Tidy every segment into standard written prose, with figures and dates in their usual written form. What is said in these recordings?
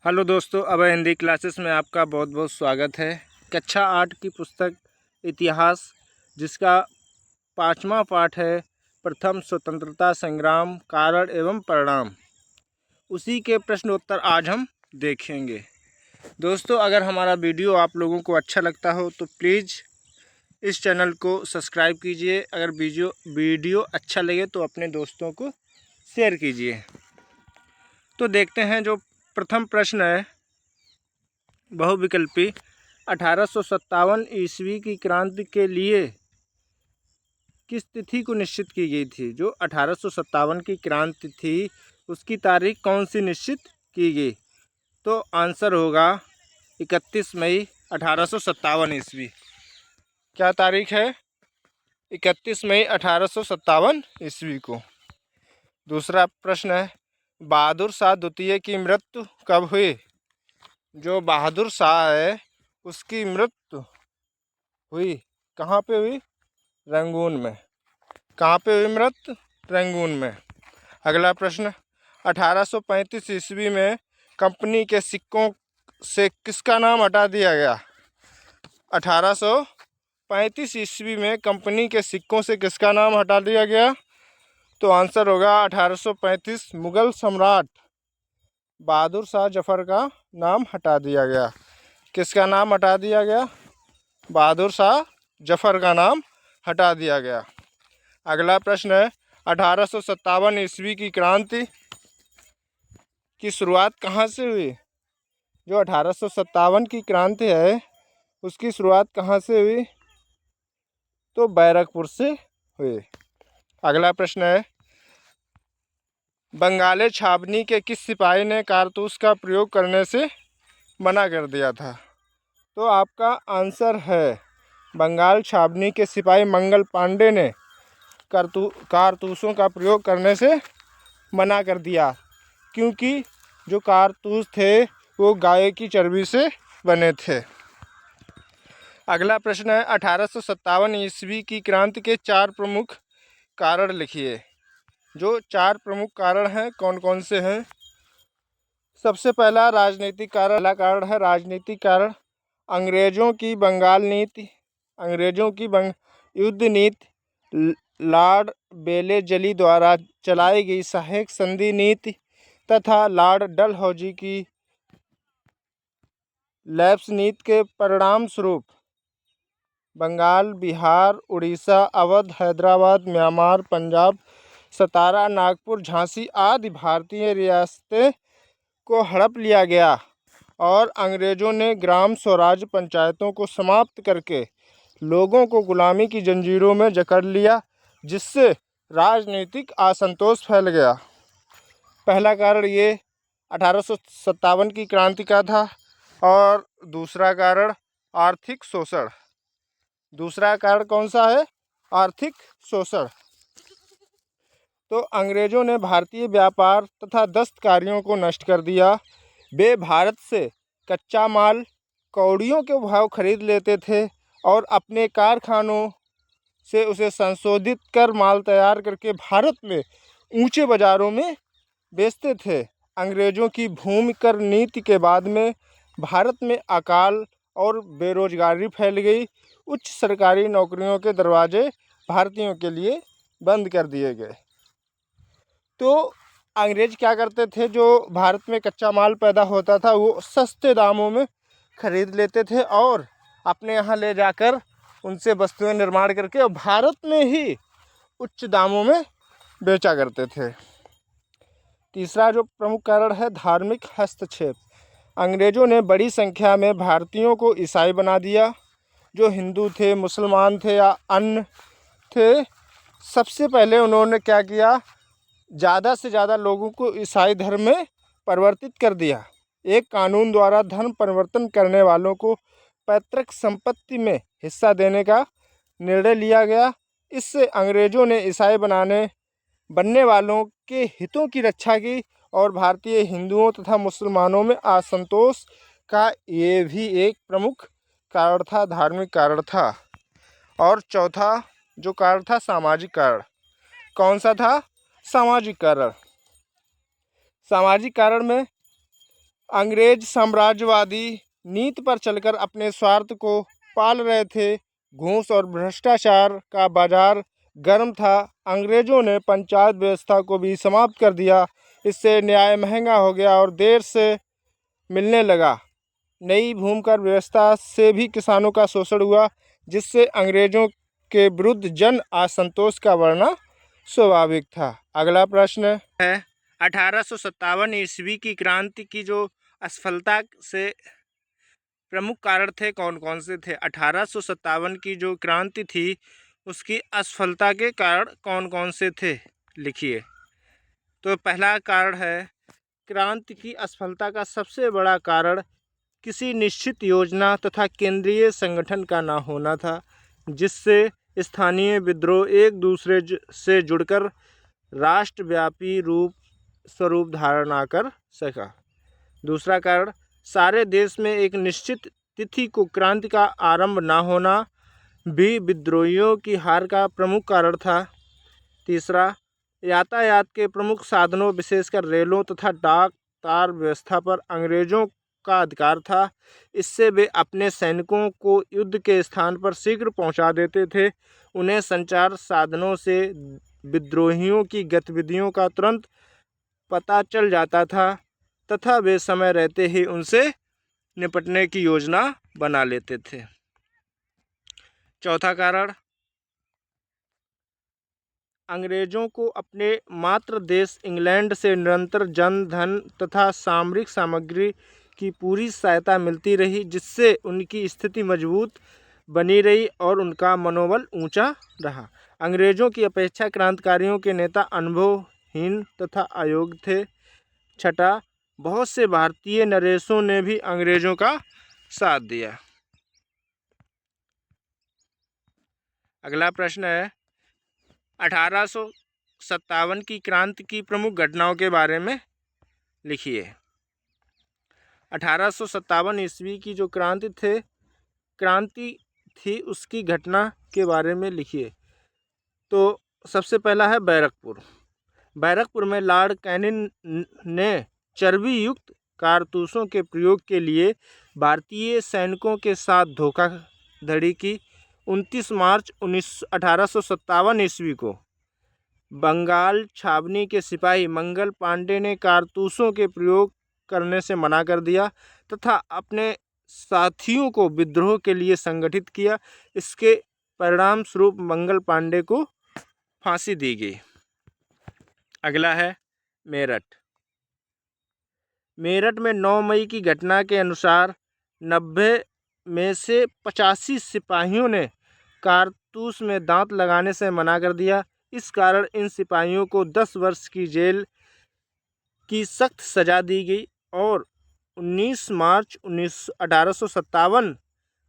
Hello दोस्तों, अभय Hindi classes में आपका बहुत बहुत स्वागत है। कक्षा 8 की पुस्तक इतिहास, जिसका 5वां पाठ है प्रथम स्वतंत्रता संग्राम कारण एवं परिणाम, उसी के प्रश्न उत्तर आज हम देखेंगे। दोस्तों, अगर हमारा वीडियो आप लोगों को अच्छा लगता हो तो प्लीज़ इस चैनल को सब्सक्राइब कीजिए। अगर वीडियो अच्छा लगे तो अपने दोस्तों को शेयर कीजिए। तो देखते हैं, जो प्रथम प्रश्न है बहुविकल्पी 1857 ईस्वी की क्रांति के लिए किस तिथि को निश्चित की गई थी। जो 1857 की क्रांति थी उसकी तारीख कौन सी निश्चित की गई। तो आंसर होगा 31 मई 1857 ईस्वी। क्या तारीख है? 31 मई 1857 ईस्वी को। दूसरा प्रश्न है बहादुर शाह द्वितीय की मृत्यु कब हुई। जो बहादुर शाह है उसकी मृत्यु हुई कहाँ पे हुई? रंगून में। कहाँ पे हुई मृत्यु? रंगून में। अगला प्रश्न 1835 ईस्वी में कंपनी के सिक्कों से किसका नाम हटा दिया गया। 1835 ईस्वी में कंपनी के सिक्कों से किसका नाम हटा दिया गया। तो आंसर होगा 1835 मुगल सम्राट बहादुर शाह जफर का नाम हटा दिया गया। किसका नाम हटा दिया गया? बहादुर शाह जफर का नाम हटा दिया गया। अगला प्रश्न है 1857 ईस्वी की क्रांति की शुरुआत कहाँ से हुई। जो 1857 की क्रांति है उसकी शुरुआत कहाँ से हुई? तो बैरकपुर से हुई। अगला प्रश्न है बंगाली छावनी के किस सिपाही ने कारतूस का प्रयोग करने से मना कर दिया था। तो आपका आंसर है बंगाल छावनी के सिपाही मंगल पांडे ने कारतूसों का प्रयोग करने से मना कर दिया, क्योंकि जो कारतूस थे वो गाय की चर्बी से बने थे। अगला प्रश्न है 1857 ईस्वी की क्रांति के 4 प्रमुख कारण लिखिए। जो 4 प्रमुख कारण हैं कौन कौन से हैं? सबसे पहला राजनीतिक कारण। पहला कारण है राजनीतिक कारण। अंग्रेज़ों की बंगाल नीति, अंग्रेज़ों की युद्ध नीति, लॉर्ड बेलेजली द्वारा चलाई गई सहायक संधि नीति तथा लॉर्ड डलहौजी की लैप्स नीति के परिणाम स्वरूप बंगाल, बिहार, उड़ीसा, अवध, हैदराबाद, म्यांमार, पंजाब, सतारा, नागपुर, झांसी आदि भारतीय रियासतें को हड़प लिया गया और अंग्रेज़ों ने ग्राम स्वराज पंचायतों को समाप्त करके लोगों को गुलामी की जंजीरों में जकड़ लिया, जिससे राजनीतिक असंतोष फैल गया। पहला कारण ये 1857 की क्रांति का था। और दूसरा कारण आर्थिक शोषण। दूसरा कारण कौन सा है? आर्थिक शोषण। तो अंग्रेज़ों ने भारतीय व्यापार तथा दस्तकारियों को नष्ट कर दिया। वे भारत से कच्चा माल कौड़ियों के भाव खरीद लेते थे और अपने कारखानों से उसे संशोधित कर माल तैयार करके भारत में ऊंचे बाज़ारों में बेचते थे। अंग्रेज़ों की भूमि कर नीति के बाद में भारत में अकाल और बेरोजगारी फैल गई। उच्च सरकारी नौकरियों के दरवाजे भारतीयों के लिए बंद कर दिए गए। तो अंग्रेज़ क्या करते थे, जो भारत में कच्चा माल पैदा होता था वो सस्ते दामों में ख़रीद लेते थे और अपने यहाँ ले जाकर उनसे वस्तुएं निर्माण करके और भारत में ही उच्च दामों में बेचा करते थे। तीसरा जो प्रमुख कारण है धार्मिक हस्तक्षेप। अंग्रेज़ों ने बड़ी संख्या में भारतीयों को ईसाई बना दिया। जो हिंदू थे, मुसलमान थे या अन्य थे, सबसे पहले उन्होंने क्या किया, ज़्यादा से ज़्यादा लोगों को ईसाई धर्म में परिवर्तित कर दिया। एक कानून द्वारा धर्म परिवर्तन करने वालों को पैतृक संपत्ति में हिस्सा देने का निर्णय लिया गया। इससे अंग्रेज़ों ने ईसाई बनने वालों के हितों की रक्षा की और भारतीय हिंदुओं तथा मुसलमानों में असंतोष का ये भी एक प्रमुख कारण था, धार्मिक कारण था। और चौथा जो कारण था सामाजिक कारण। कौन सा था? सामाजिक कारण। सामाजिक कारण में अंग्रेज साम्राज्यवादी नीति पर चलकर अपने स्वार्थ को पाल रहे थे। घूस और भ्रष्टाचार का बाजार गर्म था। अंग्रेजों ने पंचायत व्यवस्था को भी समाप्त कर दिया। इससे न्याय महंगा हो गया और देर से मिलने लगा। नई भूमिकर व्यवस्था से भी किसानों का शोषण हुआ, जिससे अंग्रेजों के विरुद्ध जन असंतोष का बढ़ना स्वाभाविक था। अगला प्रश्न है 1857 ईस्वी की क्रांति की जो असफलता से प्रमुख कारण थे कौन कौन से थे? 1857 की जो क्रांति थी उसकी असफलता के कारण कौन कौन से थे, लिखिए। तो पहला कारण है क्रांति की असफलता का सबसे बड़ा कारण किसी निश्चित योजना तथा केंद्रीय संगठन का न होना था, जिससे स्थानीय विद्रोह एक दूसरे से जुड़कर राष्ट्रव्यापी स्वरूप धारण न कर सका। दूसरा कारण सारे देश में एक निश्चित तिथि को क्रांति का आरंभ न होना भी विद्रोहियों की हार का प्रमुख कारण था। तीसरा, यातायात के प्रमुख साधनों विशेषकर रेलों तथा डाक तार व्यवस्था पर अंग्रेजों का अधिकार था। इससे वे अपने सैनिकों को युद्ध के स्थान पर शीघ्र पहुंचा देते थे। उन्हें संचार साधनों से विद्रोहियों की गतिविधियों का तुरंत पता चल जाता था तथा वे समय रहते ही उनसे निपटने की योजना बना लेते थे। चौथा कारण, अंग्रेजों को अपने मातृ देश इंग्लैंड से निरंतर जन धन तथा सामरिक सामग्री की पूरी सहायता मिलती रही, जिससे उनकी स्थिति मजबूत बनी रही और उनका मनोबल ऊंचा रहा। अंग्रेजों की अपेक्षा क्रांतिकारियों के नेता अनुभवहीन तथा अयोग्य थे। छठा, बहुत से भारतीय नरेशों ने भी अंग्रेजों का साथ दिया। अगला प्रश्न है 1857 की क्रांति की प्रमुख घटनाओं के बारे में लिखिए। 1857 ईस्वी की जो क्रांति थी उसकी घटना के बारे में लिखिए। तो सबसे पहला है बैरकपुर। बैरकपुर में लॉर्ड कैनिंग ने चर्बी युक्त कारतूसों के प्रयोग के लिए भारतीय सैनिकों के साथ धोखाधड़ी की। 29 मार्च 1857 ईस्वी को बंगाल छावनी के सिपाही मंगल पांडे ने कारतूसों के प्रयोग करने से मना कर दिया तथा अपने साथियों को विद्रोह के लिए संगठित किया। इसके परिणाम स्वरूप मंगल पांडे को फांसी दी गई। अगला है मेरठ। मेरठ में 9 मई की घटना के अनुसार 90 में से 85 सिपाहियों ने कारतूस में दांत लगाने से मना कर दिया। इस कारण इन सिपाहियों को 10 वर्ष की जेल की सख्त सजा दी गई और 19 मार्च 1857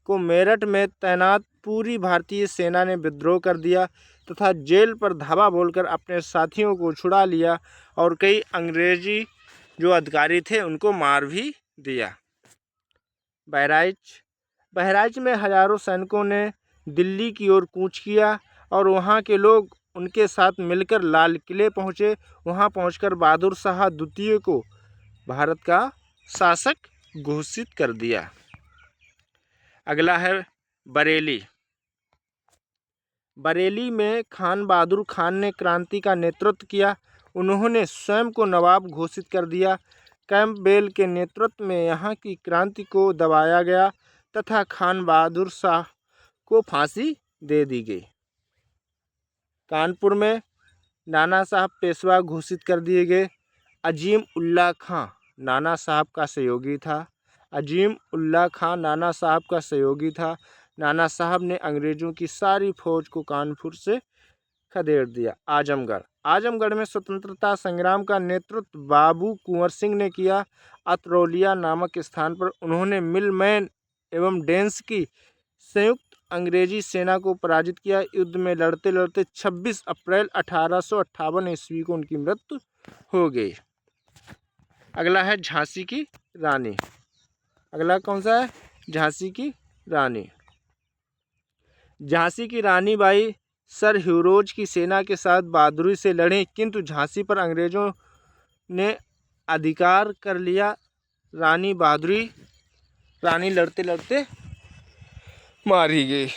को मेरठ में तैनात पूरी भारतीय सेना ने विद्रोह कर दिया तथा जेल पर धावा बोलकर अपने साथियों को छुड़ा लिया और कई अंग्रेजी जो अधिकारी थे उनको मार भी दिया। बहराइच में हजारों सैनिकों ने दिल्ली की ओर कूच किया और वहां के लोग उनके साथ मिलकर लाल किले पहुंचे। वहां पहुंचकर बहादुर शाह द्वितीय को भारत का शासक घोषित कर दिया। अगला है बरेली। बरेली में खान बहादुर खान ने क्रांति का नेतृत्व किया। उन्होंने स्वयं को नवाब घोषित कर दिया। कैंपबेल के नेतृत्व में यहाँ की क्रांति को दबाया गया तथा खान बहादुर शाह को फांसी दे दी गई। कानपुर में नाना साहब पेशवा घोषित कर दिए गए। अजीम उल्ला खां नाना साहब का सहयोगी था। नाना साहब ने अंग्रेजों की सारी फौज को कानपुर से खदेड़ दिया। आजमगढ़ में स्वतंत्रता संग्राम का नेतृत्व बाबू कुंवर सिंह ने किया। अतरौलिया नामक स्थान पर उन्होंने मिलमैन एवं डेंस की संयुक्त अंग्रेजी सेना को पराजित किया। युद्ध में लड़ते लड़ते 26 अप्रैल 1858 ईस्वी को उनकी मृत्यु हो गई। अगला है झांसी की रानी। अगला कौन सा है? झांसी की रानी। झांसी की रानी बाई सर ह्यूरोज की सेना के साथ बहादुरी से लड़े, किंतु झांसी पर अंग्रेजों ने अधिकार कर लिया रानी बहादुरी, रानी लड़ते लड़ते मारी गई।